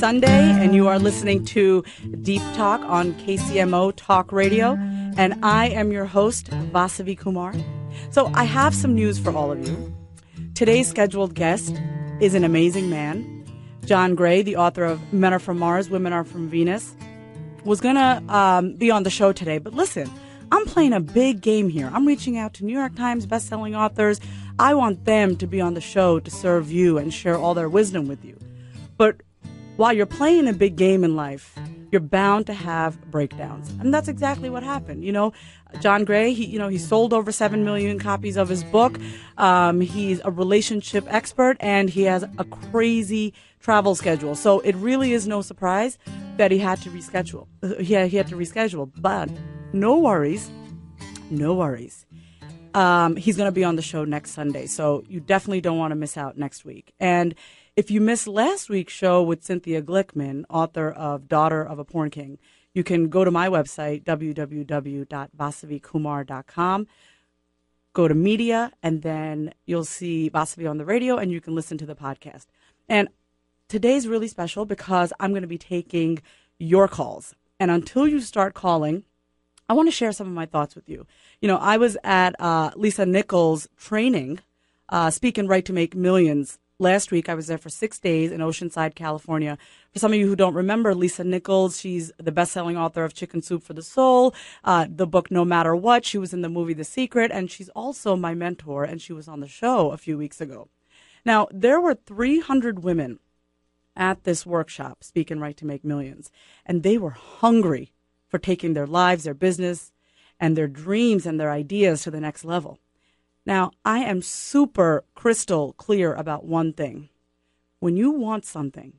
Sunday, and you are listening to Deep Talk on KCMO Talk Radio, and I am your host, Vasavi Kumar. So I have some news for all of you. Today's scheduled guest is an amazing man. John Gray, the author of Men Are From Mars, Women Are From Venus, was going to be on the show today. But listen, I'm playing a big game here. I'm reaching out to New York Times bestselling authors. I want them to be on the show to serve you and share all their wisdom with you. But while you're playing a big game in life, you're bound to have breakdowns. And that's exactly what happened. You know, John Gray, he sold over 7 million copies of his book. He's a relationship expert, and he has a crazy travel schedule. So it really is no surprise that he had to reschedule. He had to reschedule, but no worries. No worries. He's going to be on the show next Sunday, so you definitely don't want to miss out next week. And if you missed last week's show with Cynthia Glickman, author of Daughter of a Porn King, you can go to my website, www.vasavikumar.com, go to media, and then you'll see Vasavi on the radio, and you can listen to the podcast. And today's really special because I'm going to be taking your calls. And until you start calling, I want to share some of my thoughts with you. You know, I was at Lisa Nichols' training, Speak and Write to Make Millions. Last week, I was there for 6 days in Oceanside, California. For some of you who don't remember, Lisa Nichols, she's the best-selling author of Chicken Soup for the Soul, the book No Matter What. She was in the movie The Secret, and she's also my mentor, and she was on the show a few weeks ago. Now, there were 300 women at this workshop, Speak and Write to Make Millions, and they were hungry for taking their lives, their business, and their dreams and their ideas to the next level. Now, I am super crystal clear about one thing. When you want something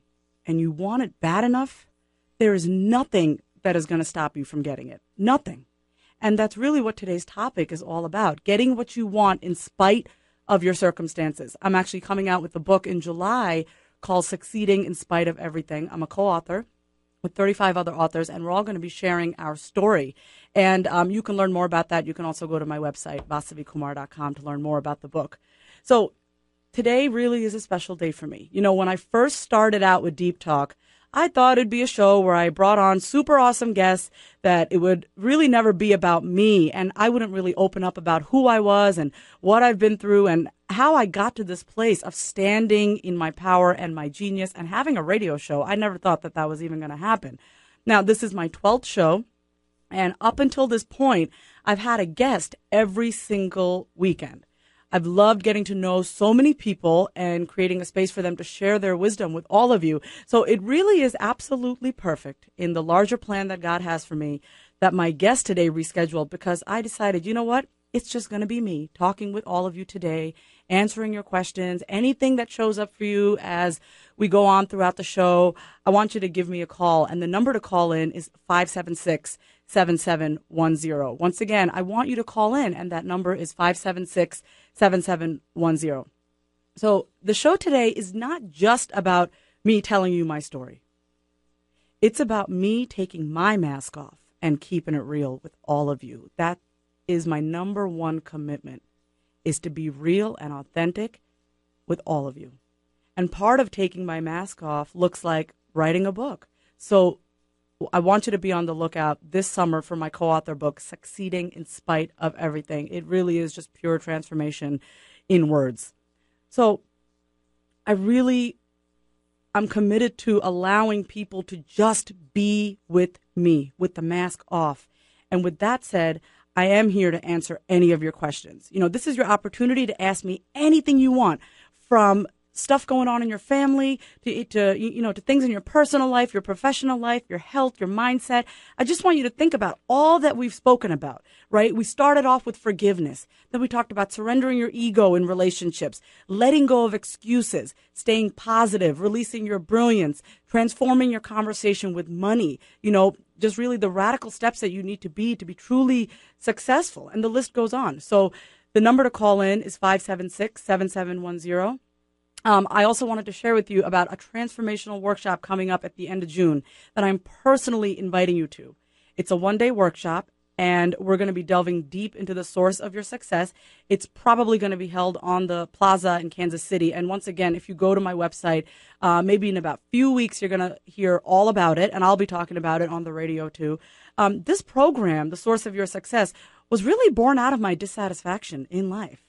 and you want it bad enough, there is nothing that is going to stop you from getting it. Nothing. And that's really what today's topic is all about, getting what you want in spite of your circumstances. I'm actually coming out with a book in July called Succeeding in Spite of Everything. I'm a co-author with 35 other authors, and we're all going to be sharing our story. And you can learn more about that. You can also go to my website, vasavikumar.com, to learn more about the book. So today really is a special day for me. You know, when I first started out with Deep Talk, I thought it'd be a show where I brought on super awesome guests, that it would really never be about me, and I wouldn't really open up about who I was and what I've been through and how I got to this place of standing in my power and my genius and having a radio show. I never thought that that was even going to happen. Now, this is my 12th show, and up until this point, I've had a guest every single weekend. I've loved getting to know so many people and creating a space for them to share their wisdom with all of you. So it really is absolutely perfect in the larger plan that God has for me that my guest today rescheduled, because I decided, you know what? It's just going to be me talking with all of you today, answering your questions, anything that shows up for you as we go on throughout the show. I want you to give me a call, and the number to call in is 576-7710. Once again, I want you to call in, and that number is 576-7710. So the show today is not just about me telling you my story. It's about me taking my mask off and keeping it real with all of you. That is my number one commitment, is to be real and authentic with all of you. And part of taking my mask off looks like writing a book. So I want you to be on the lookout this summer for my co-author book, Succeeding in Spite of Everything. It really is just pure transformation in words. So I'm committed to allowing people to just be with me, with the mask off. And with that said, I am here to answer any of your questions. You know, this is your opportunity to ask me anything you want, from stuff going on in your family to things in your personal life, your professional life, your health, your mindset. I just want you to think about all that we've spoken about, right? We started off with forgiveness. Then we talked about surrendering your ego in relationships, letting go of excuses, staying positive, releasing your brilliance, transforming your conversation with money, just really the radical steps that you need to be truly successful. And the list goes on. So the number to call in is 576-7710. I also wanted to share with you about a transformational workshop coming up at the end of June that I'm personally inviting you to. It's a one-day workshop. and we're going to be delving deep into the source of your success. It's probably going to be held on the Plaza in Kansas City. And once again, if you go to my website, maybe in about a few weeks, you're going to hear all about it, and I'll be talking about it on the radio too. This program, The Source of Your Success, was really born out of my dissatisfaction in life.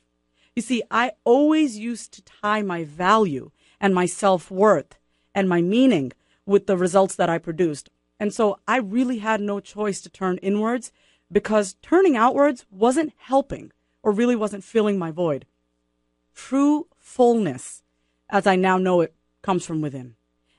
You see, I always used to tie my value and my self-worth and my meaning with the results that I produced. And so I really had no choice to turn inwards, because turning outwards wasn't helping or really wasn't filling my void. True fullness, as I now know it, comes from within.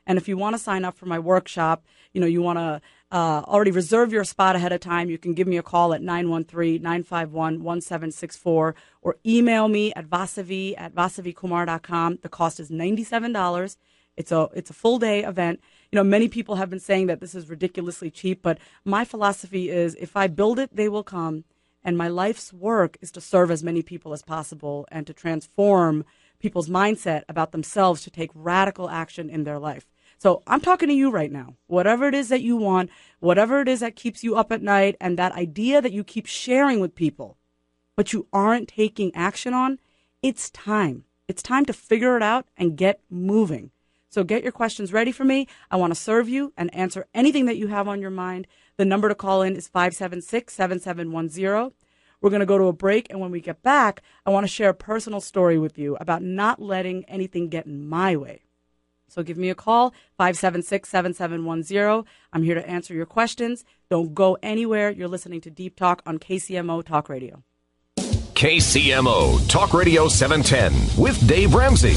And if you want to sign up for my workshop, you want to already reserve your spot ahead of time, you can give me a call at 913-951-1764 or email me at vasavikumar.com. The cost is $97. It's a full day event. Many people have been saying that this is ridiculously cheap, but my philosophy is if I build it, they will come. And my life's work is to serve as many people as possible and to transform people's mindset about themselves to take radical action in their life. So I'm talking to you right now. Whatever it is that you want, whatever it is that keeps you up at night, and that idea that you keep sharing with people, but you aren't taking action on, it's time. It's time to figure it out and get moving. So get your questions ready for me. I want to serve you and answer anything that you have on your mind. The number to call in is 576-7710. We're going to go to a break, and when we get back, I want to share a personal story with you about not letting anything get in my way. So give me a call, 576-7710. I'm here to answer your questions. Don't go anywhere. You're listening to Deep Talk on KCMO Talk Radio. KCMO Talk Radio 710 with Dave Ramsey.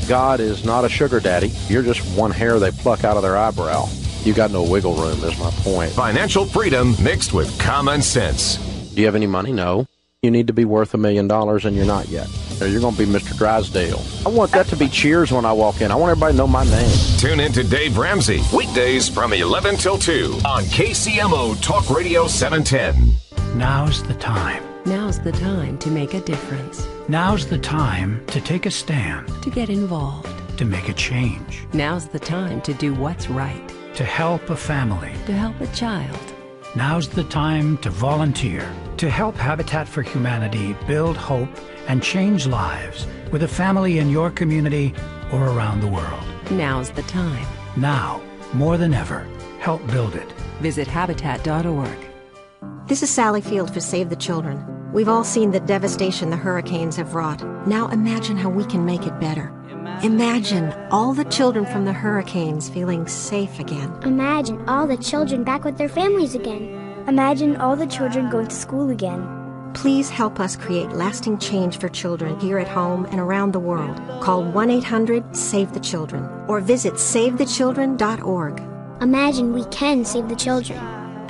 God is not a sugar daddy. You're just one hair they pluck out of their eyebrow. You got no wiggle room, is my point. Financial freedom mixed with common sense. Do you have any money? No. You need to be worth $1 million, and you're not yet. Or you're going to be Mr. Drysdale. I want that to be cheers when I walk in. I want everybody to know my name. Tune in to Dave Ramsey, weekdays from 11 till 2 on KCMO Talk Radio 710. Now's the time. Now's the time to make a difference. Now's the time to take a stand. To get involved. To make a change. Now's the time to do what's right. To help a family. To help a child. Now's the time to volunteer. To help Habitat for Humanity build hope and change lives with a family in your community or around the world. Now's the time. Now, more than ever, help build it. Visit Habitat.org. This is Sally Field for Save the Children. We've all seen the devastation the hurricanes have wrought. Now imagine how we can make it better. Imagine all the children from the hurricanes feeling safe again. Imagine all the children back with their families again. Imagine all the children going to school again. Please help us create lasting change for children here at home and around the world. Call 1-800-SAVE-THE-CHILDREN or visit SaveTheChildren.org. Imagine we can save the children.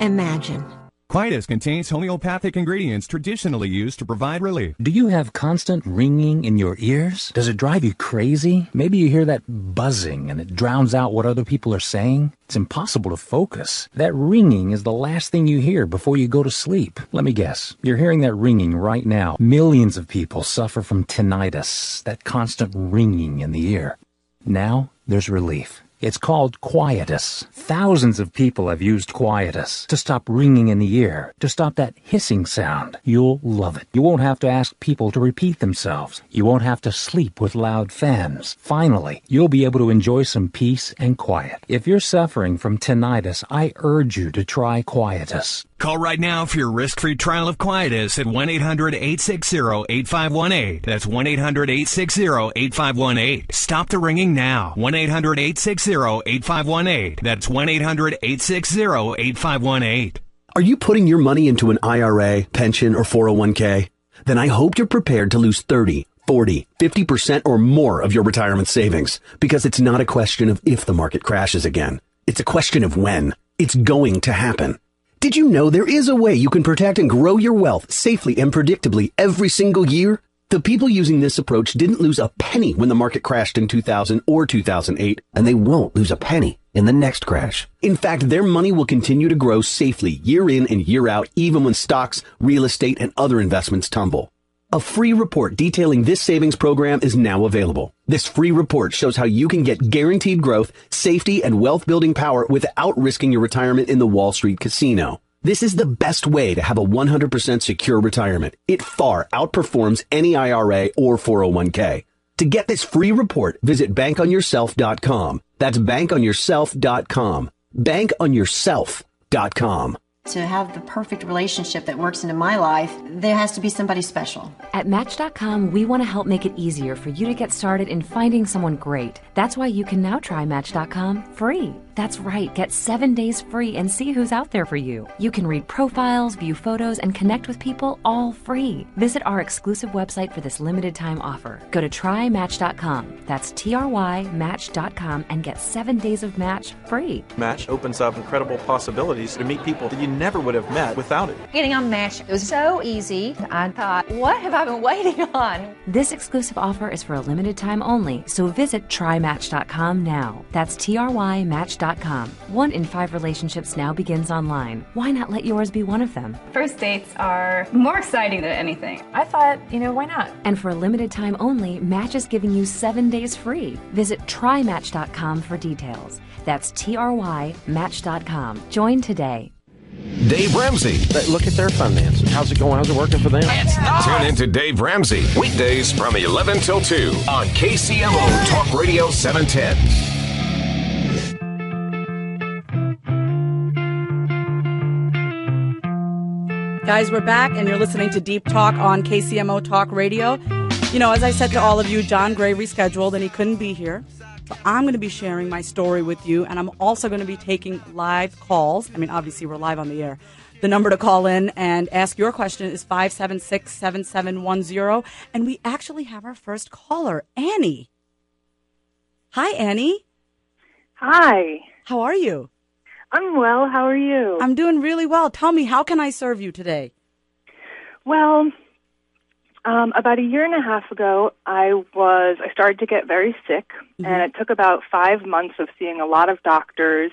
Imagine. Quietus contains homeopathic ingredients traditionally used to provide relief. Do you have constant ringing in your ears? Does it drive you crazy? Maybe you hear that buzzing and it drowns out what other people are saying. It's impossible to focus. That ringing is the last thing you hear before you go to sleep. Let me guess. You're hearing that ringing right now. Millions of people suffer from tinnitus, that constant ringing in the ear. Now, there's relief. It's called Quietus. Thousands of people have used Quietus to stop ringing in the ear, to stop that hissing sound. You'll love it. You won't have to ask people to repeat themselves. You won't have to sleep with loud fans. Finally, you'll be able to enjoy some peace and quiet. If you're suffering from tinnitus, I urge you to try Quietus. Call right now for your risk-free trial of Quietus at 1-800-860-8518. That's 1-800-860-8518. Stop the ringing now. 1-800-860-8518. That's 1-800-860-8518. Are you putting your money into an IRA, pension, or 401k? Then I hope you're prepared to lose 30, 40, 50% or more of your retirement savings, because it's not a question of if the market crashes again. It's a question of when. It's going to happen. Did you know there is a way you can protect and grow your wealth safely and predictably every single year? The people using this approach didn't lose a penny when the market crashed in 2000 or 2008, and they won't lose a penny in the next crash. In fact, their money will continue to grow safely year in and year out, even when stocks, real estate, and other investments tumble. A free report detailing this savings program is now available. This free report shows how you can get guaranteed growth, safety, and wealth-building power without risking your retirement in the Wall Street casino. This is the best way to have a 100% secure retirement. It far outperforms any IRA or 401k. To get this free report, visit bankonyourself.com. That's bankonyourself.com. Bankonyourself.com. To have the perfect relationship that works into my life, there has to be somebody special. At Match.com, we want to help make it easier for you to get started in finding someone great. That's why you can now try Match.com free. That's right, get 7 days free and see who's out there for you. You can read profiles, view photos, and connect with people all free. Visit our exclusive website for this limited time offer. Go to trymatch.com. That's TRYmatch.com and get 7 days of Match free. Match opens up incredible possibilities to meet people that you never would have met without it. Getting on Match, it was so easy. I thought, what have I been waiting on? This exclusive offer is for a limited time only, so visit trymatch.com now. That's TRYmatch.com. 1 in 5 relationships now begins online. Why not let yours be one of them? First dates are more exciting than anything. I thought, why not? And for a limited time only, Match is giving you 7 days free. Visit trymatch.com for details. That's TRYmatch.com. Join today. Dave Ramsey. Look at their finances. How's it going? How's it working for them? Tune into Dave Ramsey weekdays from 11 till 2 on KCMO Talk Radio 710. Guys, we're back, and you're listening to Deep Talk on KCMO Talk Radio. As I said to all of you, John Gray rescheduled, and he couldn't be here. So I'm going to be sharing my story with you, and I'm also going to be taking live calls. Obviously, we're live on the air. The number to call in and ask your question is 576-7710, and we actually have our first caller, Annie. Hi, Annie. Hi. How are you? I'm well. How are you? I'm doing really well. Tell me, how can I serve you today? Well, about a year and a half ago, I started to get very sick, and it took about 5 months of seeing a lot of doctors,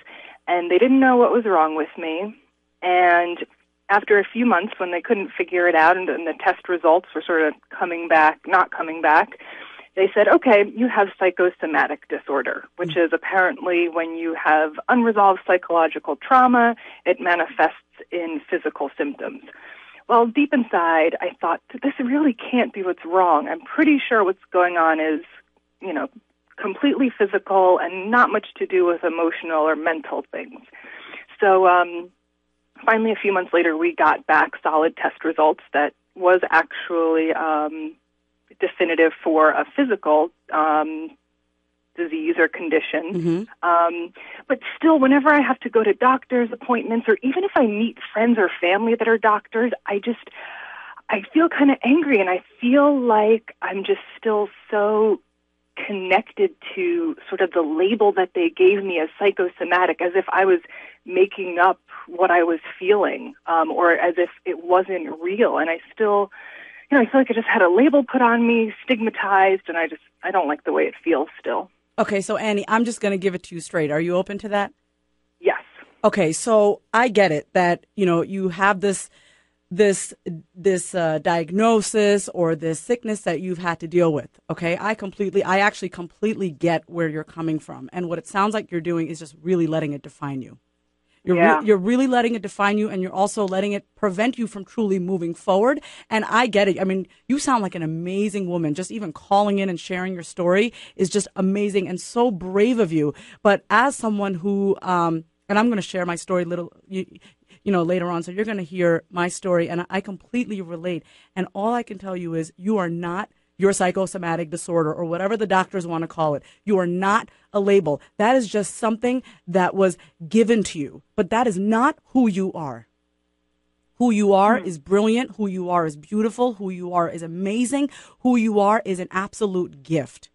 and they didn't know what was wrong with me. And after a few months, when they couldn't figure it out and the test results were sort of not coming back, they said, okay, you have psychosomatic disorder, which is apparently when you have unresolved psychological trauma, it manifests in physical symptoms. Well, deep inside, I thought, this really can't be what's wrong. I'm pretty sure what's going on is, completely physical and not much to do with emotional or mental things. So finally, a few months later, we got back solid test results that was actually definitive for a physical disease or condition. But still, whenever I have to go to doctor's appointments, or even if I meet friends or family that are doctors, I feel kind of angry, and I feel like I'm just still so connected to sort of the label that they gave me as psychosomatic, as if I was making up what I was feeling, or as if it wasn't real. And I still, I feel like I just had a label put on me, stigmatized, and I don't like the way it feels still. Okay, so Annie, I'm just going to give it to you straight. Are you open to that? Yes. Okay, so I get it that, you have this diagnosis or this sickness that you've had to deal with. Okay, I actually completely get where you're coming from. And what it sounds like you're doing is just really letting it define you. You're really letting it define you, and you're also letting it prevent you from truly moving forward. And I get it. You sound like an amazing woman. Just even calling in and sharing your story is just amazing and so brave of you. But as someone who, and I'm going to share my story later on, so you're going to hear my story, and I completely relate. And all I can tell you is you are not your psychosomatic disorder, or whatever the doctors want to call it. You are not a label. That is just something that was given to you. But that is not who you are. Who you are is brilliant. Who you are is beautiful. Who you are is amazing. Who you are is an absolute gift.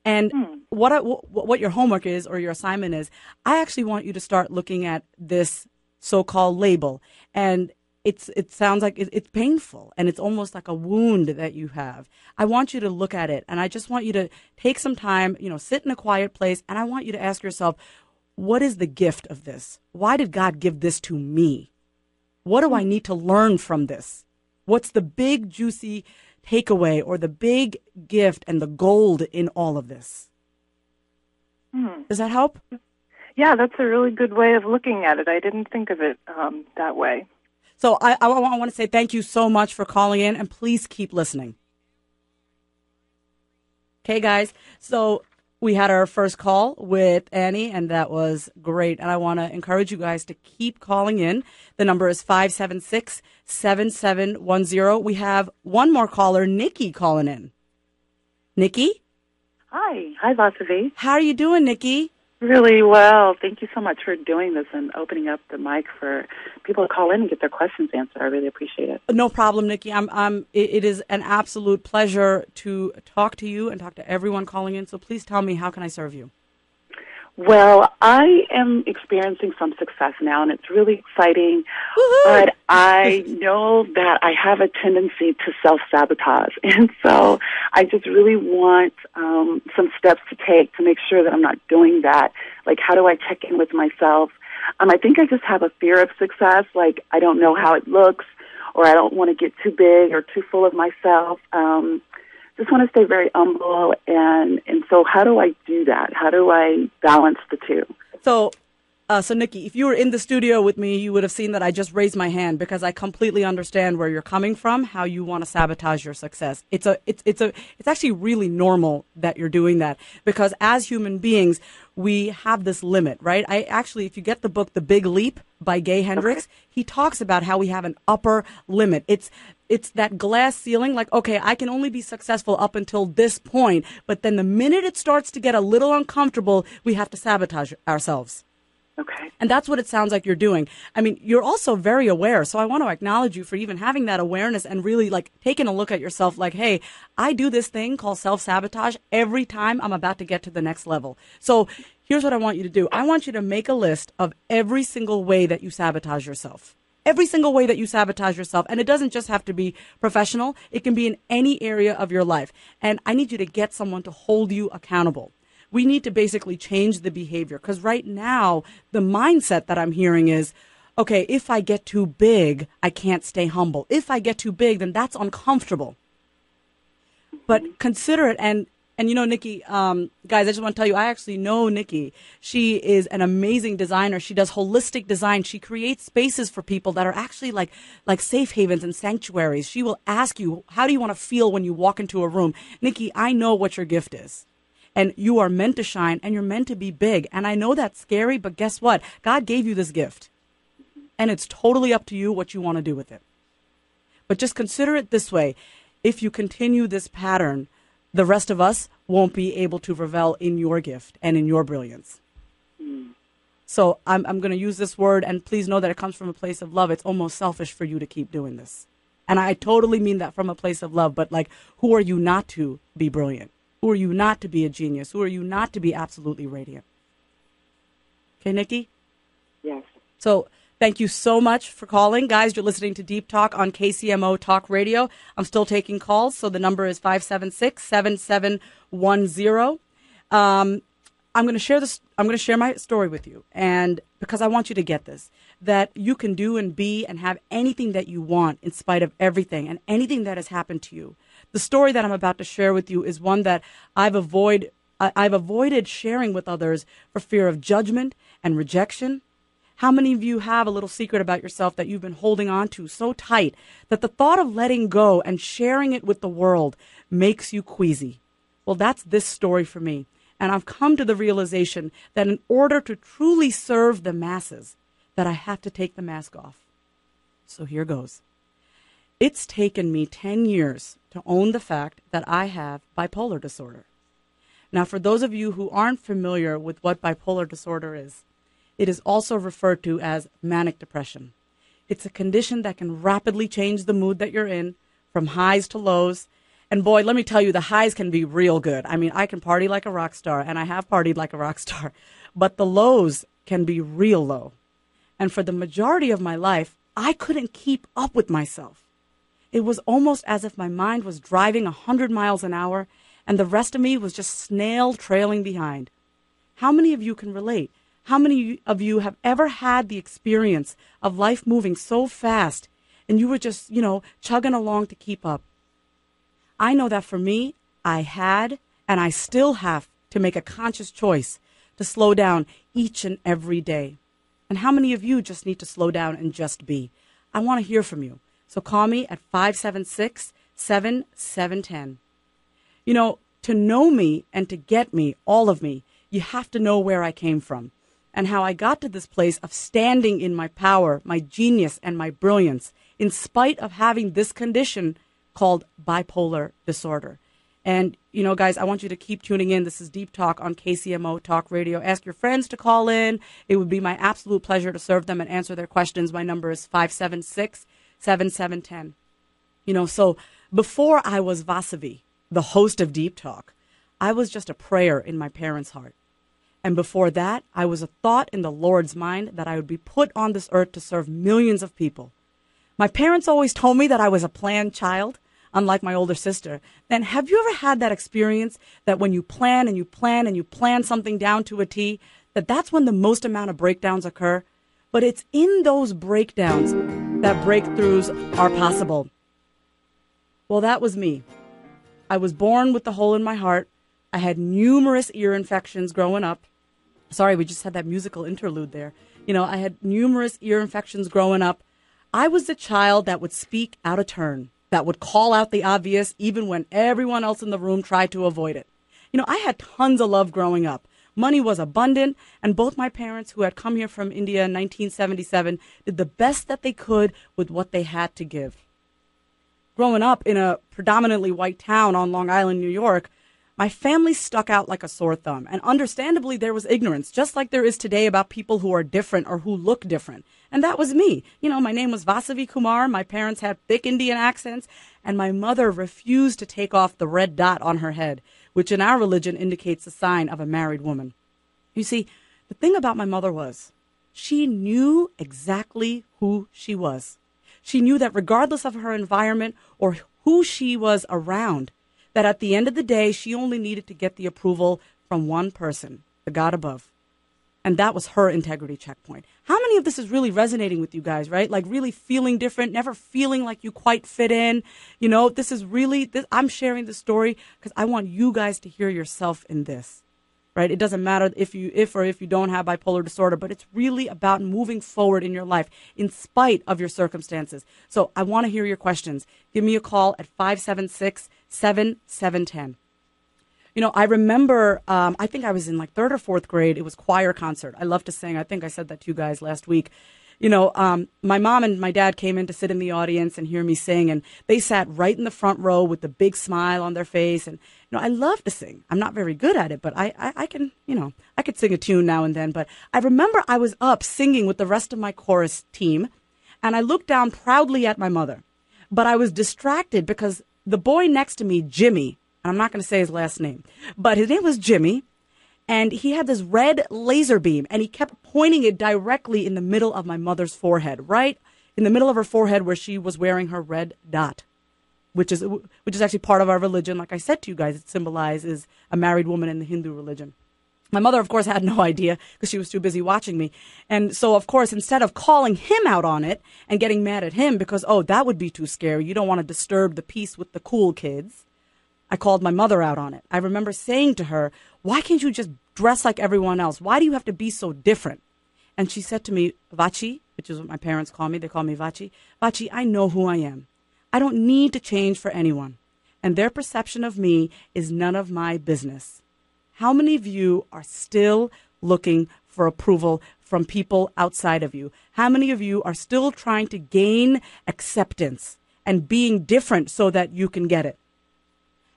And what your homework is, or your assignment is, I actually want you to start looking at this so-called label. And it sounds like it's painful, and it's almost like a wound that you have. I want you to look at it, and I just want you to take some time, sit in a quiet place, and I want you to ask yourself, what is the gift of this? Why did God give this to me? What do I need to learn from this? What's the big, juicy takeaway, or the big gift and the gold in all of this? Does that help? Yeah, that's a really good way of looking at it. I didn't think of it that way. So I want to say thank you so much for calling in, and please keep listening. Okay, guys. So we had our first call with Annie, and that was great. And I want to encourage you guys to keep calling in. The number is 576-7710. We have one more caller, Nikki, calling in. Nikki? Hi. Hi, Vasavi. How are you doing, Nikki? Really well. Thank you so much for doing this and opening up the mic for people to call in and get their questions answered. I really appreciate it. No problem, Nikki. It is an absolute pleasure to talk to you and talk to everyone calling in. So please tell me, how can I serve you? Well, I am experiencing some success now, and it's really exciting. Woo-hoo! But I know that I have a tendency to self-sabotage, and so I just really want some steps to take to make sure that I'm not doing that. Like, how do I check in with myself? I think I just have a fear of success. Like, I don't know how it looks, or I don't want to get too big or too full of myself. Just want to stay very humble, and so how do I do that? How do I balance the two? So Nikki, if you were in the studio with me, you would have seen that I just raised my hand because I completely understand where you're coming from, how you want to sabotage your success. It's actually really normal that you're doing that because as human beings, we have this limit, right? If you get the book, The Big Leap by Gay Hendricks, he talks about how we have an upper limit. It's that glass ceiling, like, okay, I can only be successful up until this point, but then the minute it starts to get a little uncomfortable, we have to sabotage ourselves. Okay. And that's what it sounds like you're doing. I mean, you're also very aware, so I want to acknowledge you for even having that awareness and really, like, taking a look at yourself like, hey, I do this thing called self-sabotage every time I'm about to get to the next level. So here's what I want you to do. I want you to make a list of every single way that you sabotage yourself. Every single way that you sabotage yourself. And it doesn't just have to be professional. It can be in any area of your life. And I need you to get someone to hold you accountable. We need to basically change the behavior because right now the mindset that I'm hearing is, okay, if I get too big, I can't stay humble. If I get too big, then that's uncomfortable. But consider it. And you know, Nikki, guys, I just want to tell you, I actually know Nikki. She is an amazing designer. She does holistic design. She creates spaces for people that are actually like safe havens and sanctuaries. She will ask you, how do you want to feel when you walk into a room? Nikki, I know what your gift is. And you are meant to shine, and you're meant to be big. And I know that's scary, but guess what? God gave you this gift. And it's totally up to you what you want to do with it. But just consider it this way. If you continue this pattern, the rest of us won't be able to revel in your gift and in your brilliance. So I'm going to use this word, and please know that it comes from a place of love. It's almost selfish for you to keep doing this. And I totally mean that from a place of love. But, like, who are you not to be brilliant? Who are you not to be a genius? Who are you not to be absolutely radiant? Okay, Nikki? Yes. So thank you so much for calling. Guys, you're listening to Deep Talk on KCMO Talk Radio. I'm still taking calls, so the number is 576-7710. I'm going to share this. I'm going to share my story with you, and because I want you to get this, that you can do and be and have anything that you want in spite of everything and anything that has happened to you. The story that I'm about to share with you is one that I've avoided sharing with others for fear of judgment and rejection. How many of you have a little secret about yourself that you've been holding on to so tight that the thought of letting go and sharing it with the world makes you queasy? Well, that's this story for me. And I've come to the realization that in order to truly serve the masses, that I have to take the mask off. So here goes. It's taken me 10 years to own the fact that I have bipolar disorder. Now, for those of you who aren't familiar with what bipolar disorder is, it is also referred to as manic depression. It's a condition that can rapidly change the mood that you're in, from highs to lows. And boy, let me tell you, the highs can be real good. I mean, I can party like a rock star, and I have partied like a rock star. But the lows can be real low. And for the majority of my life, I couldn't keep up with myself. It was almost as if my mind was driving 100 miles an hour, and the rest of me was just snail trailing behind. How many of you can relate? How many of you have ever had the experience of life moving so fast, and you were just, chugging along to keep up? I know that for me, I had, and I still have to make a conscious choice to slow down each and every day? And how many of you just need to slow down and just be? I want to hear from you. So call me at 576-7710. You know, to know me and to get me, all of me, you have to know where I came from and how I got to this place of standing in my power, my genius, and my brilliance, in spite of having this condition called bipolar disorder. And, you know, guys, I want you to keep tuning in. This is Deep Talk on KCMO Talk Radio. Ask your friends to call in. It would be my absolute pleasure to serve them and answer their questions. My number is 576-7710. You know, so before I was Vasavi, the host of Deep Talk, I was just a prayer in my parents' heart. And before that, I was a thought in the Lord's mind that I would be put on this earth to serve millions of people. My parents always told me that I was a planned child, unlike my older sister. And have you ever had that experience that when you plan and you plan and you plan something down to a T, that's when the most amount of breakdowns occur? But it's in those breakdowns that breakthroughs are possible. Well, that was me. I was born with the hole in my heart. I had numerous ear infections growing up. Sorry, we just had that musical interlude there. You know, I had numerous ear infections growing up. I was the child that would speak out of turn, that would call out the obvious even when everyone else in the room tried to avoid it. You know, I had tons of love growing up. Money was abundant, and both my parents, who had come here from India in 1977, did the best that they could with what they had to give. Growing up in a predominantly white town on Long Island, New York, my family stuck out like a sore thumb. And understandably, there was ignorance, just like there is today about people who are different or who look different. And that was me. You know, my name was Vasavi Kumar. My parents had thick Indian accents. And my mother refused to take off the red dot on her head, which in our religion indicates the sign of a married woman. You see, the thing about my mother was she knew exactly who she was. She knew that regardless of her environment or who she was around, that at the end of the day, she only needed to get the approval from one person, the God above. And that was her integrity checkpoint. How many of this is really resonating with you guys, right? Like really feeling different, never feeling like you quite fit in. You know, this is really, I'm sharing this story because I want you guys to hear yourself in this, right? It doesn't matter if you don't have bipolar disorder, but it's really about moving forward in your life in spite of your circumstances. So I want to hear your questions. Give me a call at 576-7710. You know, I remember, I think I was in like 3rd or 4th grade. It was choir concert. I love to sing. I think I said that to you guys last week. You know, my mom and my dad came in to sit in the audience and hear me sing, and they sat right in the front row with the big smile on their face. And, you know, I love to sing. I'm not very good at it, but I can, you know, I could sing a tune now and then. But I remember I was up singing with the rest of my chorus team, and I looked down proudly at my mother. But I was distracted because the boy next to me, Jimmy, and I'm not going to say his last name, but his name was Jimmy, and he had this red laser beam, and he kept pointing it directly in the middle of my mother's forehead, right in the middle of her forehead where she was wearing her red dot, which is actually part of our religion. Like I said to you guys, it symbolizes a married woman in the Hindu religion. My mother, of course, had no idea because she was too busy watching me. And so, of course, instead of calling him out on it and getting mad at him because, oh, that would be too scary, you don't want to disturb the peace with the cool kids, I called my mother out on it. I remember saying to her, why can't you just dress like everyone else? Why do you have to be so different? And she said to me, Vachi, which is what my parents call me. They call me Vachi. Vachi, I know who I am. I don't need to change for anyone. And their perception of me is none of my business. How many of you are still looking for approval from people outside of you? How many of you are still trying to gain acceptance and being different so that you can get it?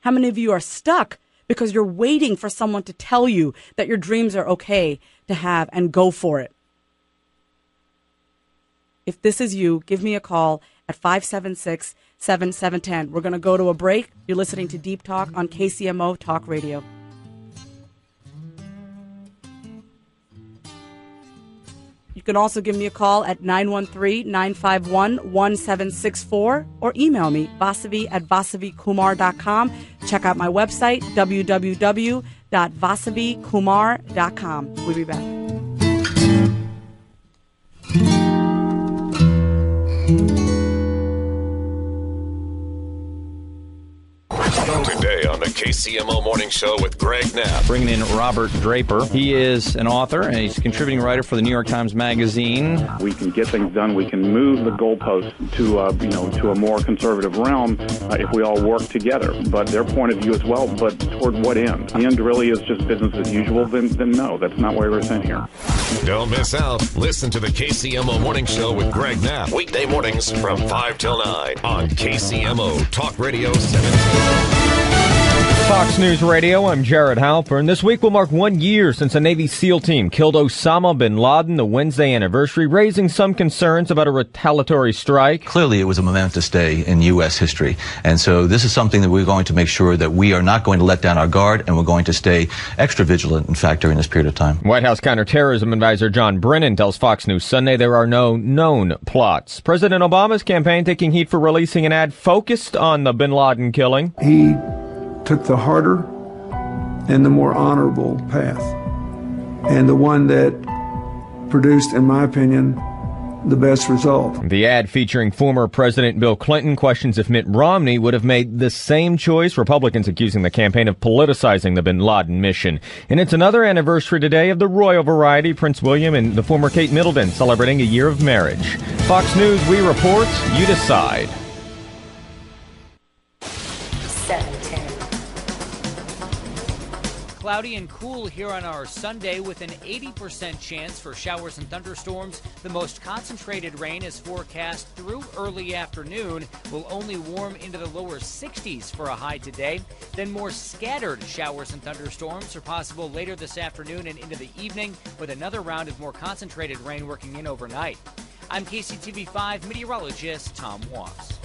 How many of you are stuck because you're waiting for someone to tell you that your dreams are okay to have and go for it? If this is you, give me a call at 576-7710. We're going to go to a break. You're listening to Deep Talk on KCMO Talk Radio. You can also give me a call at 913-951-1764 or email me, vasavi@vasavikumar.com. Check out my website, www.vasavikumar.com. We'll be back. Today on the KCMO Morning Show with Greg Knapp. Bringing in Robert Draper. He is an author and he's a contributing writer for the New York Times Magazine. We can get things done. We can move the goalposts to a more conservative realm if we all work together. But their point of view as well. But toward what end? The end really is just business as usual. Then no, that's not why we're sent here. Don't miss out. Listen to the KCMO Morning Show with Greg Knapp. Weekday mornings from 5 till 9 on KCMO Talk Radio 17. Fox News Radio, I'm Jared Halpern. This week will mark 1 year since a Navy SEAL team killed Osama bin Laden, the Wednesday anniversary, raising some concerns about a retaliatory strike. Clearly, it was a momentous day in U.S. history. And so this is something that we're going to make sure that we are not going to let down our guard, and we're going to stay extra vigilant, in fact, during this period of time. White House counterterrorism advisor John Brennan tells Fox News Sunday there are no known plots. President Obama's campaign taking heat for releasing an ad focused on the bin Laden killing. He took the harder and the more honorable path, and the one that produced, in my opinion, the best result. The ad, featuring former President Bill Clinton, questions if Mitt Romney would have made the same choice. Republicans accusing the campaign of politicizing the bin Laden mission. And it's another anniversary today of the royal variety, Prince William and the former Kate Middleton celebrating a year of marriage. Fox News, we report, you decide. 710. Cloudy and cool here on our Sunday with an 80% chance for showers and thunderstorms. The most concentrated rain is forecast through early afternoon. Will only warm into the lower 60s for a high today. Then more scattered showers and thunderstorms are possible later this afternoon and into the evening, with another round of more concentrated rain working in overnight. I'm KCTV5 meteorologist Tom Walks.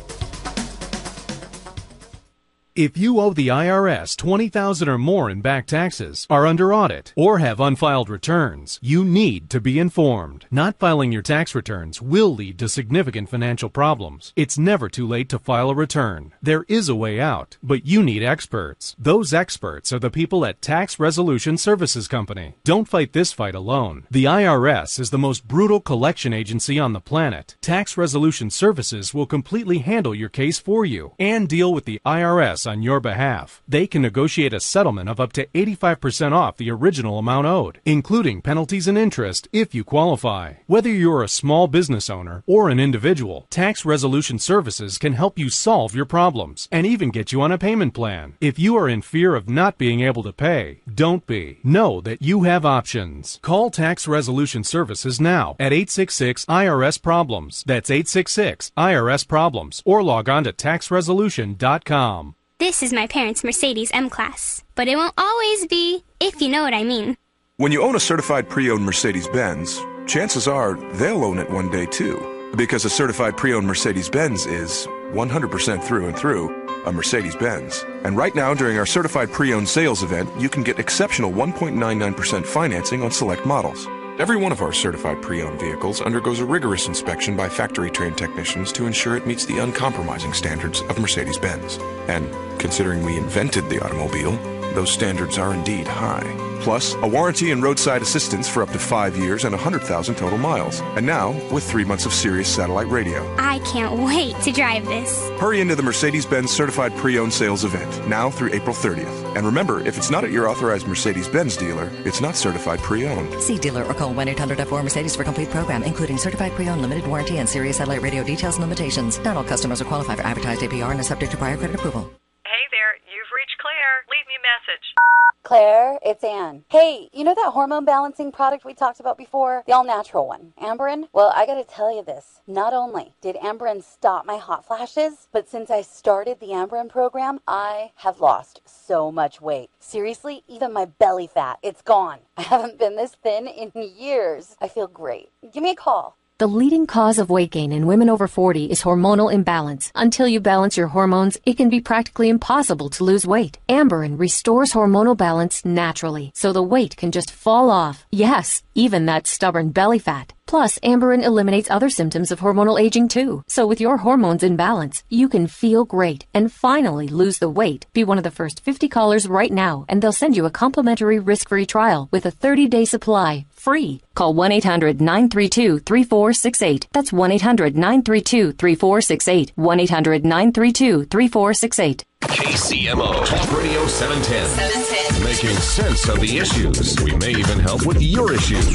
If you owe the IRS $20,000 or more in back taxes, are under audit, or have unfiled returns, you need to be informed. Not filing your tax returns will lead to significant financial problems. It's never too late to file a return. There is a way out, but you need experts. Those experts are the people at Tax Resolution Services Company. Don't fight this fight alone. The IRS is the most brutal collection agency on the planet. Tax Resolution Services will completely handle your case for you and deal with the IRS on your behalf. They can negotiate a settlement of up to 85% off the original amount owed, including penalties and interest if you qualify. Whether you're a small business owner or an individual, Tax Resolution Services can help you solve your problems and even get you on a payment plan. If you are in fear of not being able to pay, don't be. Know that you have options. Call Tax Resolution Services now at 866-IRS-PROBLEMS. That's 866-IRS-PROBLEMS, or log on to taxresolution.com. This is my parents' Mercedes M-Class, but it won't always be, if you know what I mean. When you own a certified pre-owned Mercedes-Benz, chances are they'll own it one day too, because a certified pre-owned Mercedes-Benz is 100% through and through a Mercedes-Benz. And right now, during our certified pre-owned sales event, you can get exceptional 1.99% financing on select models. Every one of our certified pre-owned vehicles undergoes a rigorous inspection by factory-trained technicians to ensure it meets the uncompromising standards of Mercedes-Benz. And considering we invented the automobile, those standards are indeed high. Plus, a warranty and roadside assistance for up to 5 years and 100,000 total miles. And now, with 3 months of Sirius satellite radio. I can't wait to drive this. Hurry into the Mercedes-Benz Certified Pre-Owned Sales event, now through April 30th. And remember, if it's not at your authorized Mercedes-Benz dealer, it's not certified pre-owned. See dealer or call 1-800-F4-Mercedes for complete program, including certified pre-owned, limited warranty, and Sirius satellite radio details and limitations. Not all customers are qualified for advertised APR and are subject to prior credit approval. Hey there, you've reached Claire. Leave me a message. Claire, it's Ann. Hey, you know that hormone balancing product we talked about before? The all-natural one, Amberen? Well, I gotta tell you this. Not only did Amberen stop my hot flashes, but since I started the Amberen program, I have lost so much weight. Seriously, even my belly fat, it's gone. I haven't been this thin in years. I feel great. Give me a call. The leading cause of weight gain in women over 40 is hormonal imbalance. Until you balance your hormones, it can be practically impossible to lose weight. Amberen restores hormonal balance naturally, so the weight can just fall off. Yes, even that stubborn belly fat. Plus, Amberen eliminates other symptoms of hormonal aging too. So with your hormones in balance, you can feel great and finally lose the weight. Be one of the first 50 callers right now, and they'll send you a complimentary risk-free trial with a 30-day supply, free. Call 1-800-932-3468. That's 1-800-932-3468. 1-800-932-3468. KCMO Talk Radio 710. Making sense of the issues. We may even help with your issues.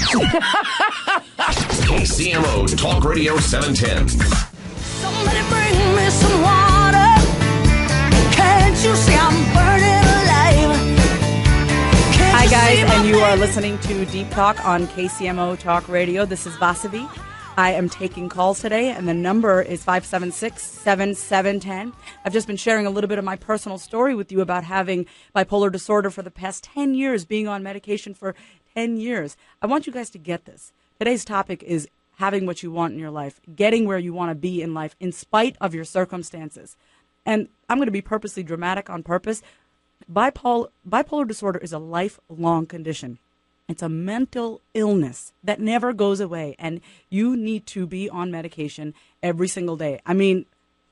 KCMO Talk Radio 710. Somebody bring me some water. Can't you see I'm burning alive? Hi, guys, and you are listening to Deep Talk on KCMO Talk Radio. This is Vasavi. I am taking calls today, and the number is 576-7710. I've just been sharing a little bit of my personal story with you about having bipolar disorder for the past 10 years, being on medication for 10 years. I want you guys to get this. Today's topic is having what you want in your life, getting where you want to be in life in spite of your circumstances. And I'm going to be purposely dramatic on purpose. Bipolar disorder is a lifelong condition. It's a mental illness that never goes away, and you need to be on medication every single day. I mean,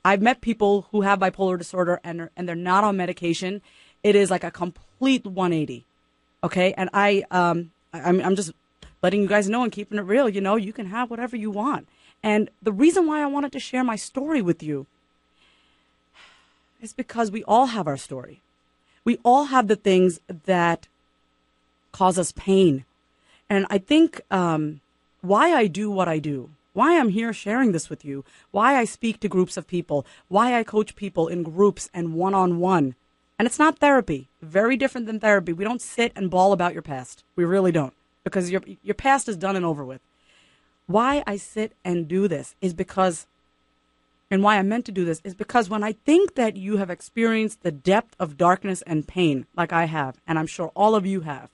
I've met people who have bipolar disorder and they're not on medication. It is like a complete 180. Okay, and I'm just letting you guys know and keeping it real. You know, you can have whatever you want. And the reason why I wanted to share my story with you is because we all have our story. We all have the things that cause us pain. And I think why I do what I do, why I'm here sharing this with you, why I speak to groups of people, why I coach people in groups and one-on-one. And it's not therapy. Very different than therapy. We don't sit and bawl about your past. We really don't, because your past is done and over with. Why I sit and do this is because, and why I'm meant to do this is because when I think that you have experienced the depth of darkness and pain like I have, and I'm sure all of you have,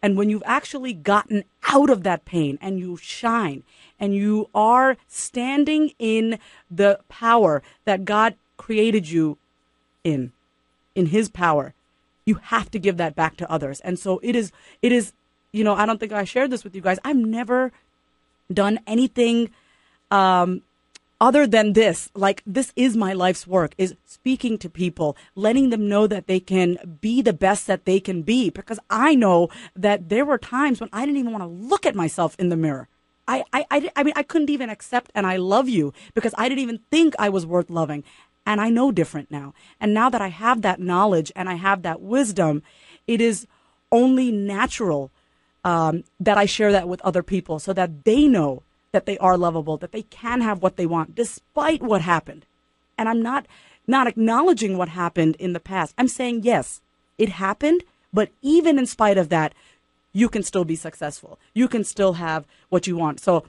and when you've actually gotten out of that pain and you shine and you are standing in the power that God created you in his power, you have to give that back to others. And so it is, you know, I don't think I shared this with you guys. I've never done anything other than this. Like, this is my life's work, is speaking to people, letting them know that they can be the best that they can be. Because I know that there were times when I didn't even want to look at myself in the mirror. I mean, I couldn't even accept and I love you because I didn't even think I was worth loving. And I know different now. And now that I have that knowledge and I have that wisdom, it is only natural that I share that with other people so that they know that they are lovable, that they can have what they want despite what happened. And I'm not acknowledging what happened in the past. I'm saying, yes, it happened, but even in spite of that, you can still be successful. You can still have what you want. So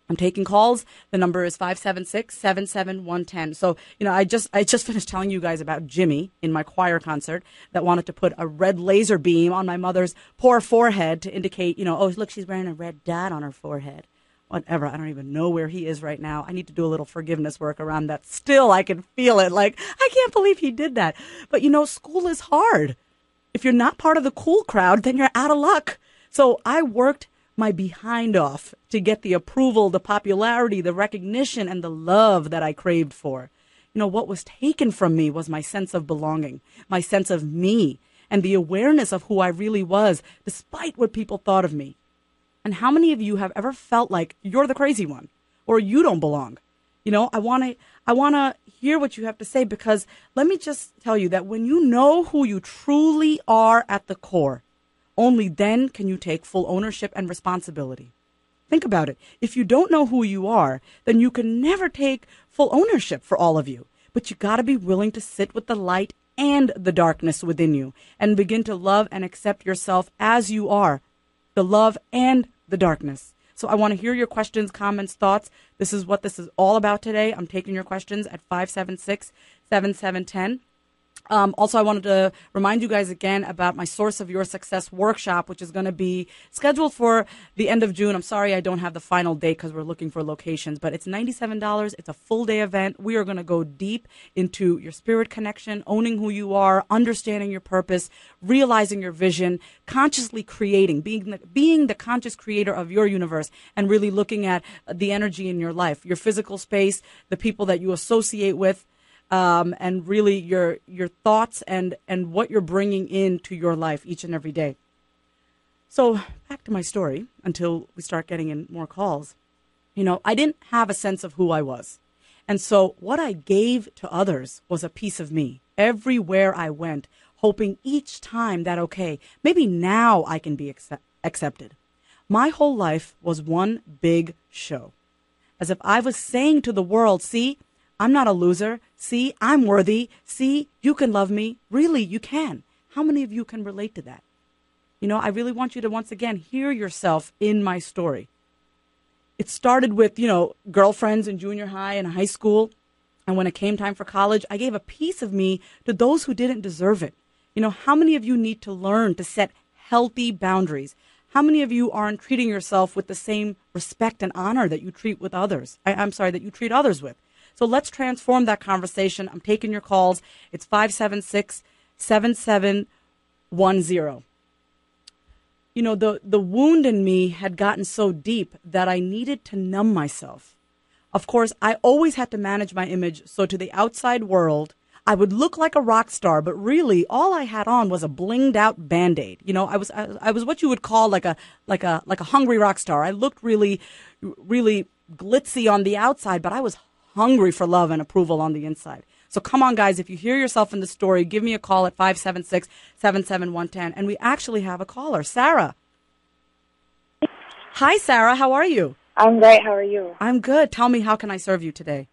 I'm taking calls. The number is 576-7710. So, you know, I just finished telling you guys about Jimmy in my choir concert that wanted to put a red laser beam on my mother's poor forehead to indicate, you know, oh, look, she's wearing a red dot on her forehead. Whatever. I don't even know where he is right now. I need to do a little forgiveness work around that. Still, I can feel it. Like, I can't believe he did that. But, you know, school is hard. If you're not part of the cool crowd, then you're out of luck. So I worked my behind off to get the approval, the popularity, the recognition, and the love that I craved for. You know, what was taken from me was my sense of belonging, my sense of me, and the awareness of who I really was, despite what people thought of me. And how many of you have ever felt like you're the crazy one or you don't belong? You know, I want to hear what you have to say, because let me just tell you that when you know who you truly are at the core, only then can you take full ownership and responsibility. Think about it. If you don't know who you are, then you can never take full ownership for all of you. But you got to be willing to sit with the light and the darkness within you and begin to love and accept yourself as you are, the love and the darkness. So I want to hear your questions, comments, thoughts. This is what this is all about today. I'm taking your questions at 576-7710. Also, I wanted to remind you guys again about my Source of Your Success workshop, which is going to be scheduled for the end of June. I'm sorry I don't have the final date because we're looking for locations, but it's $97. It's a full day event. We are going to go deep into your spirit connection, owning who you are, understanding your purpose, realizing your vision, consciously creating, being the conscious creator of your universe, and really looking at the energy in your life, your physical space, the people that you associate with, and really your thoughts and what you're bringing into your life each and every day. So back to my story until we start getting in more calls. You know, I didn't have a sense of who I was. And so what I gave to others was a piece of me. everywhere I went, hoping each time that, okay, maybe now I can be accepted. My whole life was one big show. As if I was saying to the world, see, I'm not a loser. See, I'm worthy. See, you can love me. Really, you can. How many of you can relate to that? You know, I really want you to once again hear yourself in my story. It started with, girlfriends in junior high and high school. And when it came time for college, I gave a piece of me to those who didn't deserve it. You know, how many of you need to learn to set healthy boundaries? How many of you aren't treating yourself with the same respect and honor that you treat with others? That you treat others with. So let's transform that conversation. I'm taking your calls. It's 576-7710. You know, the wound in me had gotten so deep that I needed to numb myself. Of course, I always had to manage my image, so to the outside world, I would look like a rock star, but really all I had on was a blinged out Band-Aid. You know, I was what you would call like a hungry rock star. I looked really, really glitzy on the outside, but I was hungry for love and approval on the inside. So come on, guys, if you hear yourself in the story, give me a call at 576-77110. And we actually have a caller, Sarah. Hi, Sarah. How are you? I'm great. How are you? I'm good. Tell me, how can I serve you today?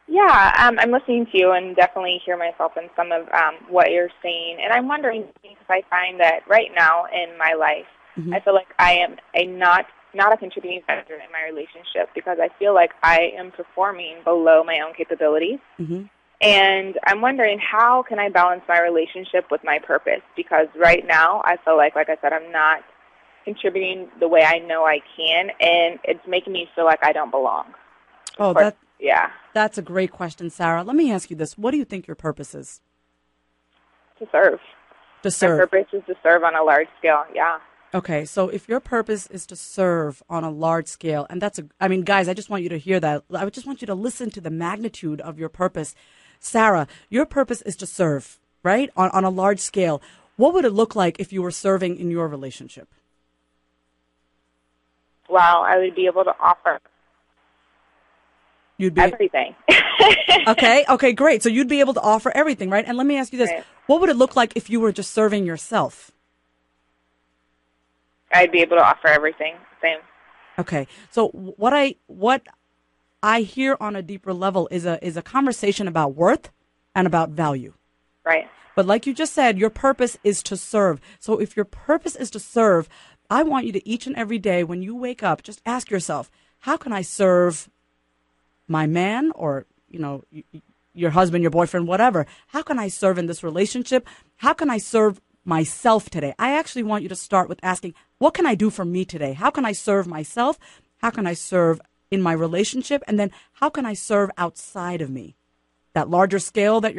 Yeah, I'm listening to you and definitely hear myself in some of what you're saying. And I'm wondering if I find that right now in my life, I feel like I am not a contributing factor in my relationship because I feel like I am performing below my own capabilities. And I'm wondering, how can I balance my relationship with my purpose? Because right now, I feel like I said, I'm not contributing the way I know I can, and it's making me feel like I don't belong. Oh, yeah. That's a great question, Sarah. Let me ask you this. What do you think your purpose is? To serve. To serve. My purpose is to serve on a large scale, yeah. Okay, so if your purpose is to serve on a large scale, and guys, I just want you to hear that. I just want you to listen to the magnitude of your purpose. Sarah, your purpose is to serve, right? On a large scale. What would it look like if you were serving in your relationship? Well, I would be able to offer everything. Okay, great. So you'd be able to offer everything, right? And let me ask you this. Right. What would it look like if you were just serving yourself? I'd be able to offer everything. Same. Okay. So what I hear on a deeper level is a conversation about worth and about value. Right. But like you just said, your purpose is to serve. So if your purpose is to serve, I want you to each and every day when you wake up, just ask yourself, how can I serve my man or, your husband, your boyfriend, whatever? How can I serve in this relationship? How can I serve myself today? I actually want you to start with asking, what can I do for me today? How can I serve myself? How can I serve in my relationship? And then how can I serve outside of me? That larger scale that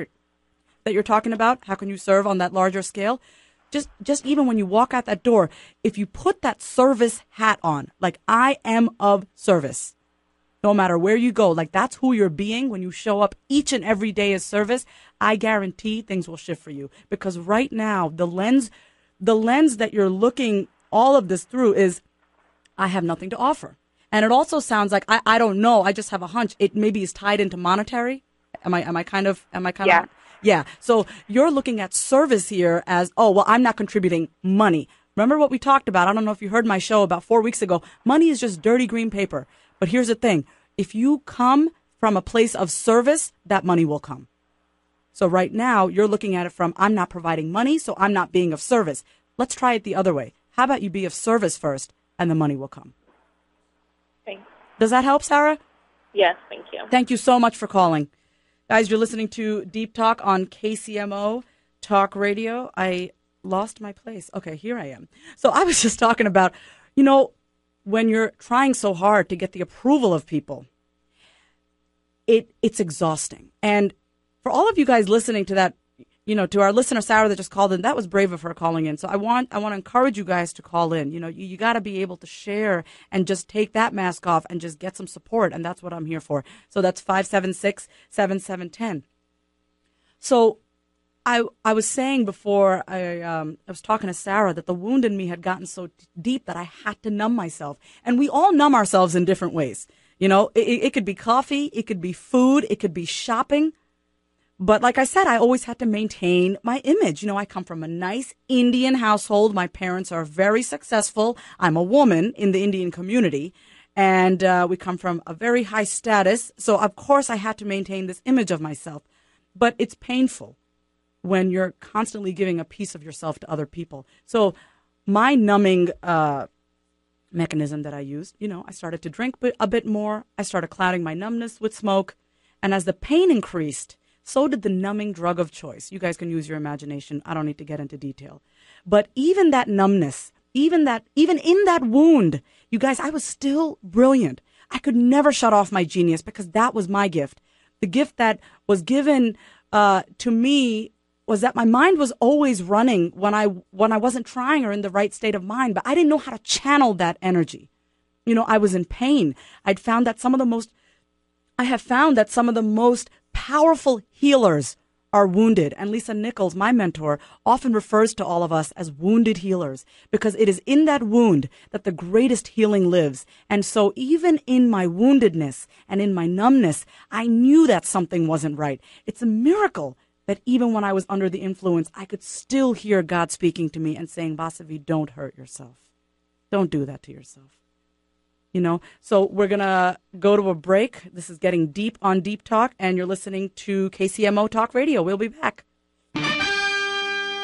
you're talking about, how can you serve on that larger scale? Just even when you walk out that door, if you put that service hat on, like I am of service, no matter where you go, like that's who you're being when you show up each and every day as service, I guarantee things will shift for you. Because right now, the lens that you're looking all of this through is, I have nothing to offer. And it also sounds like, I don't know, I just have a hunch, it maybe is tied into monetary. Am I kind of? Yeah. So you're looking at service here as, I'm not contributing money. Remember what we talked about? I don't know if you heard my show about 4 weeks ago. Money is just dirty green paper. But here's the thing. If you come from a place of service, that money will come. So right now you're looking at it from, I'm not providing money, so I'm not being of service. Let's try it the other way. How about you be of service first and the money will come? Thanks. Does that help, Sarah? Yes, thank you. Thank you so much for calling. Guys, you're listening to Deep Talk on KCMO Talk Radio. I lost my place. Okay, here I am. So I was just talking about, when you're trying so hard to get the approval of people, it's exhausting. And for all of you guys listening to that, to our listener, Sarah, that just called in, that was brave of her calling in. So I want to encourage you guys to call in. You got to be able to share and just take that mask off and just get some support. And that's what I'm here for. So that's 576-7710. So I was saying before I was talking to Sarah that the wound in me had gotten so deep that I had to numb myself. And we all numb ourselves in different ways. It could be coffee. It could be food. It could be shopping. But like I said, I always had to maintain my image. I come from a nice Indian household. My parents are very successful. I'm a woman in the Indian community, and we come from a very high status. So, of course, I had to maintain this image of myself. But it's painful when you're constantly giving a piece of yourself to other people. So my numbing mechanism that I used, I started to drink a bit more. I started clouding my numbness with smoke. And as the pain increased, so did the numbing drug of choice. You guys can use your imagination. I don't need to get into detail. But even that numbness, even in that wound, you guys, I was still brilliant. I could never shut off my genius because that was my gift. The gift that was given to me was that my mind was always running when I wasn't trying or in the right state of mind, but I didn't know how to channel that energy. I was in pain. I have found that some of the most powerful healers are wounded. And Lisa Nichols, my mentor, often refers to all of us as wounded healers because it is in that wound that the greatest healing lives. And so even in my woundedness and in my numbness, I knew that something wasn't right. It's a miracle that even when I was under the influence, I could still hear God speaking to me and saying, Vasavi, don't hurt yourself. Don't do that to yourself. So we're going to go to a break. This is getting deep on Deep Talk, and you're listening to KCMO Talk Radio. We'll be back.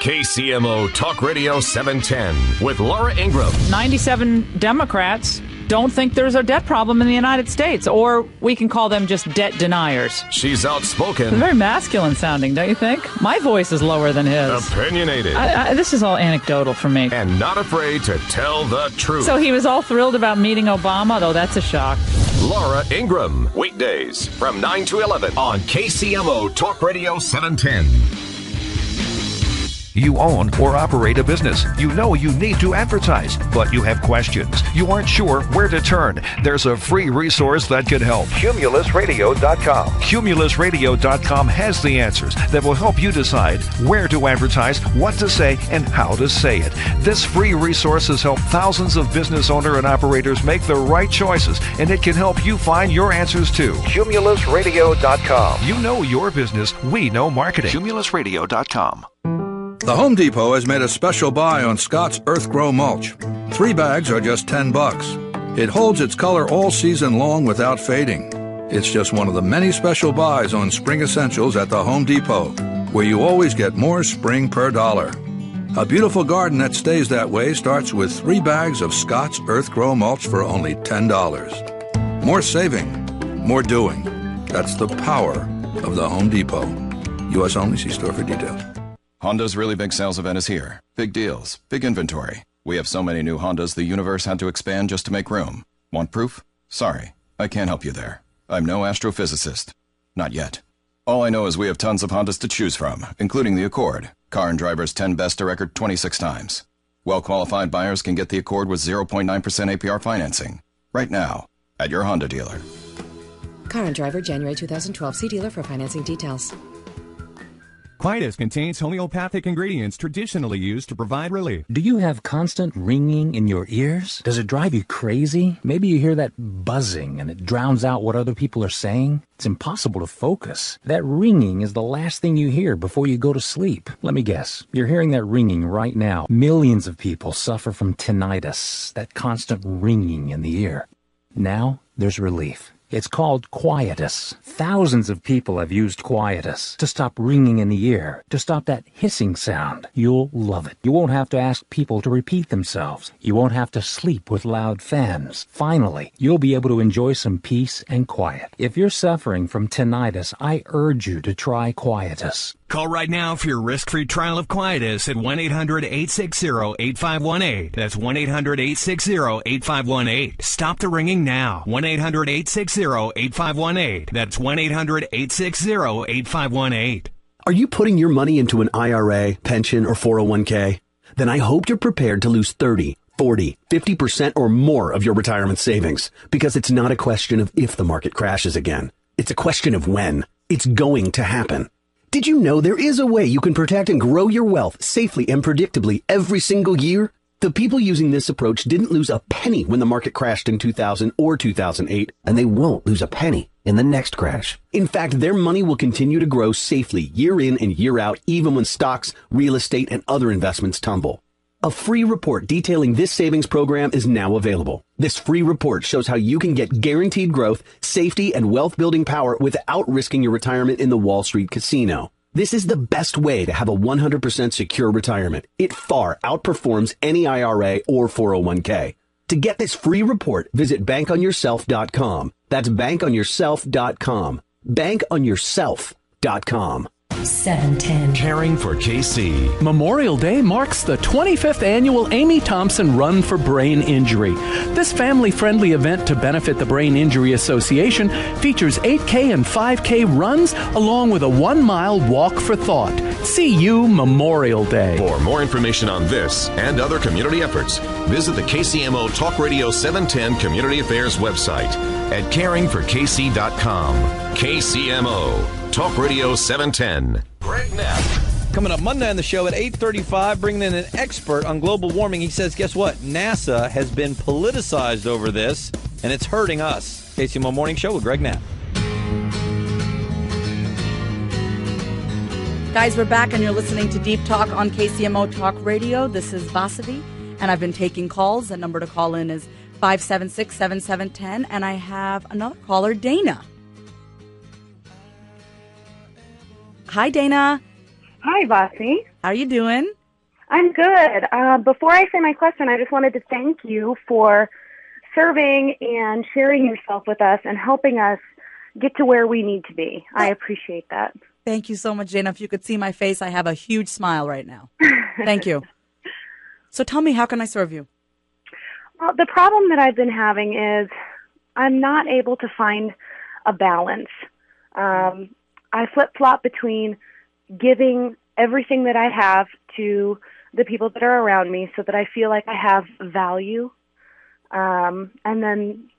KCMO Talk Radio 710 with Laura Ingraham. 97 Democrats don't think there's a debt problem in the United States, or we can call them just debt deniers. She's outspoken. It's very masculine sounding, don't you think? My voice is lower than his. Opinionated. This is all anecdotal for me. And not afraid to tell the truth. So he was all thrilled about meeting Obama, though that's a shock. Laura Ingraham, weekdays from 9 to 11 on KCMO Talk Radio 710. You own or operate a business. You know you need to advertise, but you have questions. You aren't sure where to turn. There's a free resource that can help. CumulusRadio.com. CumulusRadio.com has the answers that will help you decide where to advertise, what to say, and how to say it. This free resource has helped thousands of business owners and operators make the right choices, and it can help you find your answers too. CumulusRadio.com. You know your business. We know marketing. CumulusRadio.com. The Home Depot has made a special buy on Scott's Earth Grow Mulch. 3 bags are just $10. It holds its color all season long without fading. It's just one of the many special buys on spring essentials at the Home Depot, where you always get more spring per dollar. A beautiful garden that stays that way starts with 3 bags of Scott's Earth Grow Mulch for only $10. More saving, more doing. That's the power of the Home Depot. U.S. only. See store for details. Honda's really big sales event is here. Big deals, big inventory. We have so many new Hondas, the universe had to expand just to make room. Want proof? Sorry, I can't help you there. I'm no astrophysicist. Not yet. All I know is we have tons of Hondas to choose from, including the Accord. Car and Driver's 10 Best to record 26 times. Well-qualified buyers can get the Accord with 0.9% APR financing. Right now, at your Honda dealer. Car and Driver, January 2012. See dealer for financing details. Quietus contains homeopathic ingredients traditionally used to provide relief. Do you have constant ringing in your ears? Does it drive you crazy? Maybe you hear that buzzing and it drowns out what other people are saying. It's impossible to focus. That ringing is the last thing you hear before you go to sleep. Let me guess. You're hearing that ringing right now. Millions of people suffer from tinnitus, that constant ringing in the ear. Now there's relief. It's called Quietus. Thousands of people have used Quietus to stop ringing in the ear, to stop that hissing sound. You'll love it. You won't have to ask people to repeat themselves. You won't have to sleep with loud fans. Finally, you'll be able to enjoy some peace and quiet. If you're suffering from tinnitus, I urge you to try Quietus. Call right now for your risk-free trial of Quietus at 1-800-860-8518. That's 1-800-860-8518. Stop the ringing now. 1-800-860-8518. That's 1-800-860-8518. Are you putting your money into an IRA, pension, or 401k? Then I hope you're prepared to lose 30, 40, 50% or more of your retirement savings, because it's not a question of if the market crashes again. It's a question of when. It's going to happen. Did you know there is a way you can protect and grow your wealth safely and predictably every single year? The people using this approach didn't lose a penny when the market crashed in 2000 or 2008, and they won't lose a penny in the next crash. In fact, their money will continue to grow safely year in and year out, even when stocks, real estate, and other investments tumble. A free report detailing this savings program is now available. This free report shows how you can get guaranteed growth, safety, and wealth-building power without risking your retirement in the Wall Street casino. This is the best way to have a 100% secure retirement. It far outperforms any IRA or 401k. To get this free report, visit bankonyourself.com. That's bankonyourself.com. Bankonyourself.com. 710. Caring for KC. Memorial Day marks the 25th annual Amy Thompson Run for Brain Injury. This family-friendly event to benefit the Brain Injury Association features 8K and 5K runs along with a 1-mile walk for thought. See you Memorial Day. For more information on this and other community efforts, visit the KCMO Talk Radio 710 Community Affairs website at caringforkc.com. KCMO Talk Radio 710. Greg Knapp. Coming up Monday on the show at 8:35, bringing in an expert on global warming. He says, guess what? NASA has been politicized over this, and it's hurting us. KCMO Morning Show with Greg Knapp. Guys, we're back, and you're listening to Deep Talk on KCMO Talk Radio. This is Vasavi, and I've been taking calls. The number to call in is 576-7710, and I have another caller, Dana. Hi, Dana. Hi, Vasi. How are you doing? I'm good. Before I say my question, I just wanted to thank you for serving and sharing yourself with us and helping us get to where we need to be. I appreciate that. Thank you so much, Dana. If you could see my face, I have a huge smile right now. Thank you. So tell me, how can I serve you? Well, the problem that I've been having is I'm not able to find a balance. I flip-flop between giving everything that I have to the people that are around me so that I feel like I have value. And then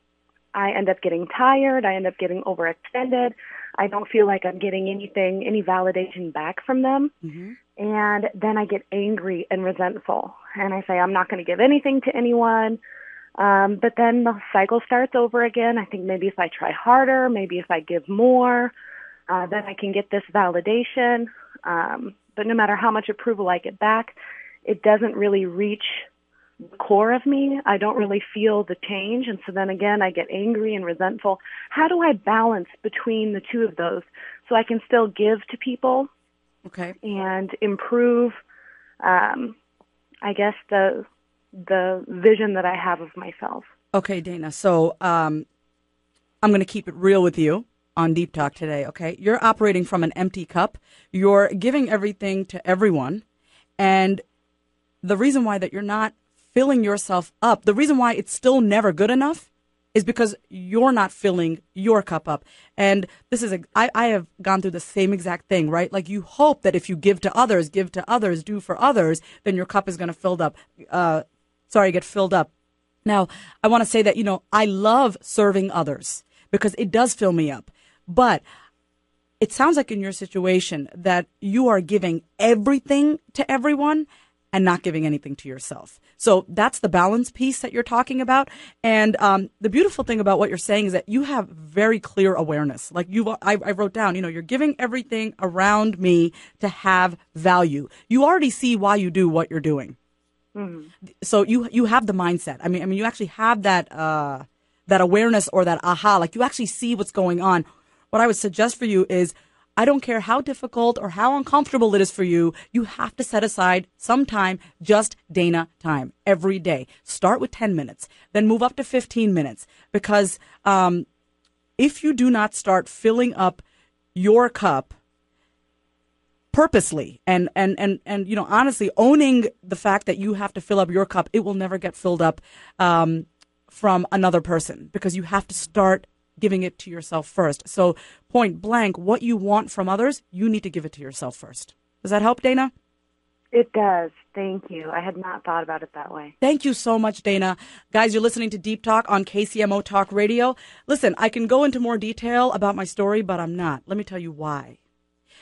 I end up getting tired. I end up getting overextended. I don't feel like I'm getting any validation back from them. Mm-hmm. And then I get angry and resentful. And I say, I'm not going to give anything to anyone. But then the cycle starts over again. I think maybe if I try harder, maybe if I give more, then I can get this validation. But no matter how much approval I get back, it doesn't really reach the core of me. I don't really feel the change. And so then again, I get angry and resentful. How do I balance between the two of those so I can still give to people? Okay. And improve, I guess, the vision that I have of myself. Okay, Dana. So I'm going to keep it real with you on Deep Talk today, okay? You're operating from an empty cup. You're giving everything to everyone. And the reason why that you're not filling yourself up, the reason why it's still never good enough is because you're not filling your cup up. And this is, I have gone through the same exact thing, right? Like you hope that if you give to others, do for others, then your cup is going to get filled up. Now, I want to say that, I love serving others because it does fill me up. But it sounds like in your situation that you are giving everything to everyone and not giving anything to yourself. So that's the balance piece that you're talking about. And the beautiful thing about what you're saying is that you have very clear awareness. Like I wrote down, you're giving everything around me to have value. You already see why you do what you're doing. Mm-hmm. So you have the mindset. I mean, you actually have that awareness or that aha, like you actually see what's going on. What I would suggest for you is, I don't care how difficult or how uncomfortable it is for you, you have to set aside some time, just Dana time, every day. Start with 10 minutes, then move up to 15 minutes. Because if you do not start filling up your cup purposely and honestly owning the fact that you have to fill up your cup, it will never get filled up from another person, because you have to start giving it to yourself first. So point blank, what you want from others, you need to give it to yourself first. Does that help, Dana? It does. Thank you. I had not thought about it that way. Thank you so much, Dana. Guys, you're listening to Deep Talk on KCMO Talk Radio. Listen, I can go into more detail about my story, but I'm not. Let me tell you why.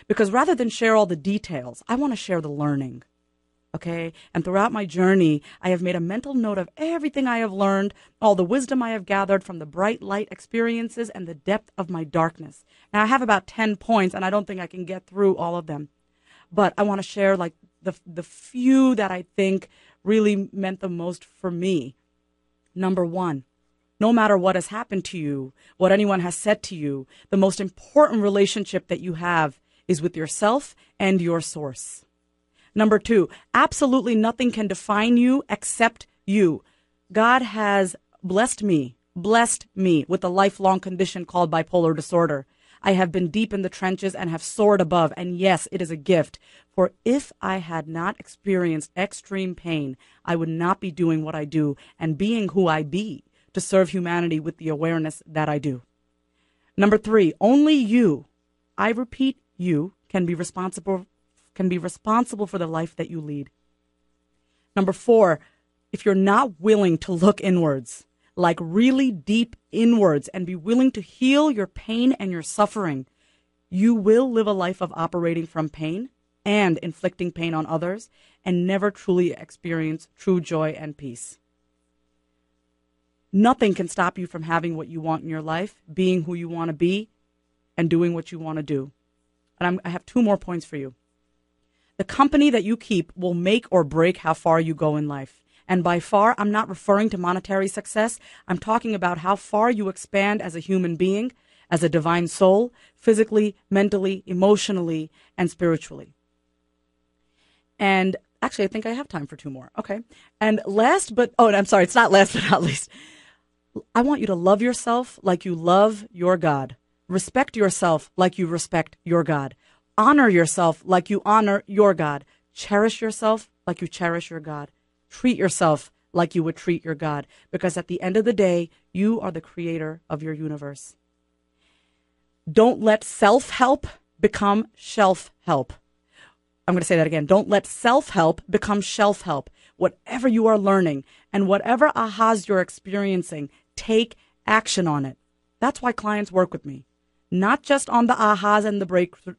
Because rather than share all the details, I want to share the learning. Okay. And throughout my journey, I have made a mental note of everything I have learned, all the wisdom I have gathered from the bright light experiences and the depth of my darkness. Now, I have about 10 points, and I don't think I can get through all of them. But I want to share like the few that I think really meant the most for me. Number one, no matter what has happened to you, what anyone has said to you, the most important relationship that you have is with yourself and your source. Number two, absolutely nothing can define you except you. God has blessed me with a lifelong condition called bipolar disorder. I have been deep in the trenches and have soared above. And yes, it is a gift. For if I had not experienced extreme pain, I would not be doing what I do and being who I be to serve humanity with the awareness that I do. Number three, only you, I repeat, you can be responsible for the life that you lead. Number four, if you're not willing to look inwards, like really deep inwards, and be willing to heal your pain and your suffering, you will live a life of operating from pain and inflicting pain on others and never truly experience true joy and peace. Nothing can stop you from having what you want in your life, being who you want to be, and doing what you want to do. And I have two more points for you. The company that you keep will make or break how far you go in life. And by far, I'm not referring to monetary success. I'm talking about how far you expand as a human being, as a divine soul, physically, mentally, emotionally, and spiritually. And actually, I think I have time for two more. Okay. And it's not last but not least. I want you to love yourself like you love your God. Respect yourself like you respect your God. Honor yourself like you honor your God. Cherish yourself like you cherish your God. Treat yourself like you would treat your God. Because at the end of the day, you are the creator of your universe. Don't let self-help become shelf-help. I'm going to say that again. Don't let self-help become shelf-help. Whatever you are learning and whatever ahas you're experiencing, take action on it. That's why clients work with me. Not just on the ahas and the breakthroughs,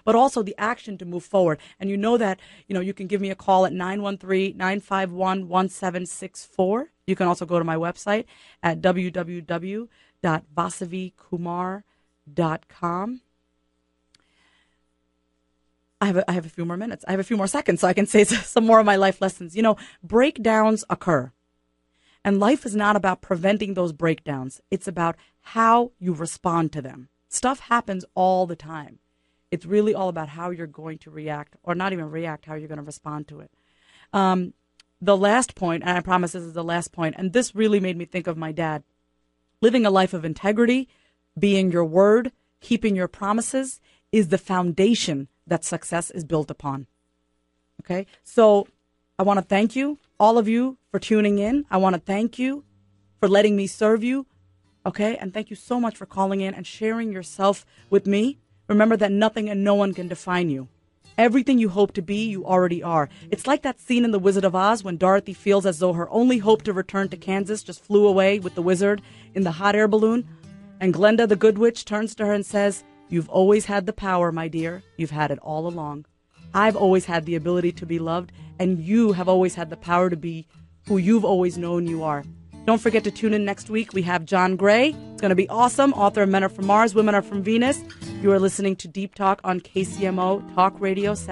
but also the action to move forward. And you know that, you can give me a call at 913-951-1764. You can also go to my website at www.vasavikumar.com. I have a few more minutes. I have a few more seconds so I can say some more of my life lessons. Breakdowns occur. And life is not about preventing those breakdowns. It's about how you respond to them. Stuff happens all the time. It's really all about how you're going to react, or not even react, how you're going to respond to it. The last point, and I promise this is the last point, and this really made me think of my dad. Living a life of integrity, being your word, keeping your promises is the foundation that success is built upon. Okay? So I want to thank you, all of you, for tuning in. I want to thank you for letting me serve you. Okay? And thank you so much for calling in and sharing yourself with me. Remember that nothing and no one can define you. Everything you hope to be, you already are. It's like that scene in The Wizard of Oz when Dorothy feels as though her only hope to return to Kansas just flew away with the wizard in the hot air balloon. And Glenda, the good witch, turns to her and says, "You've always had the power, my dear. You've had it all along. I've always had the ability to be loved, and you have always had the power to be who you've always known you are." Don't forget to tune in next week. We have John Gray. It's going to be awesome. Author of Men Are From Mars, Women Are From Venus. You are listening to Deep Talk on KCMO Talk Radio 7.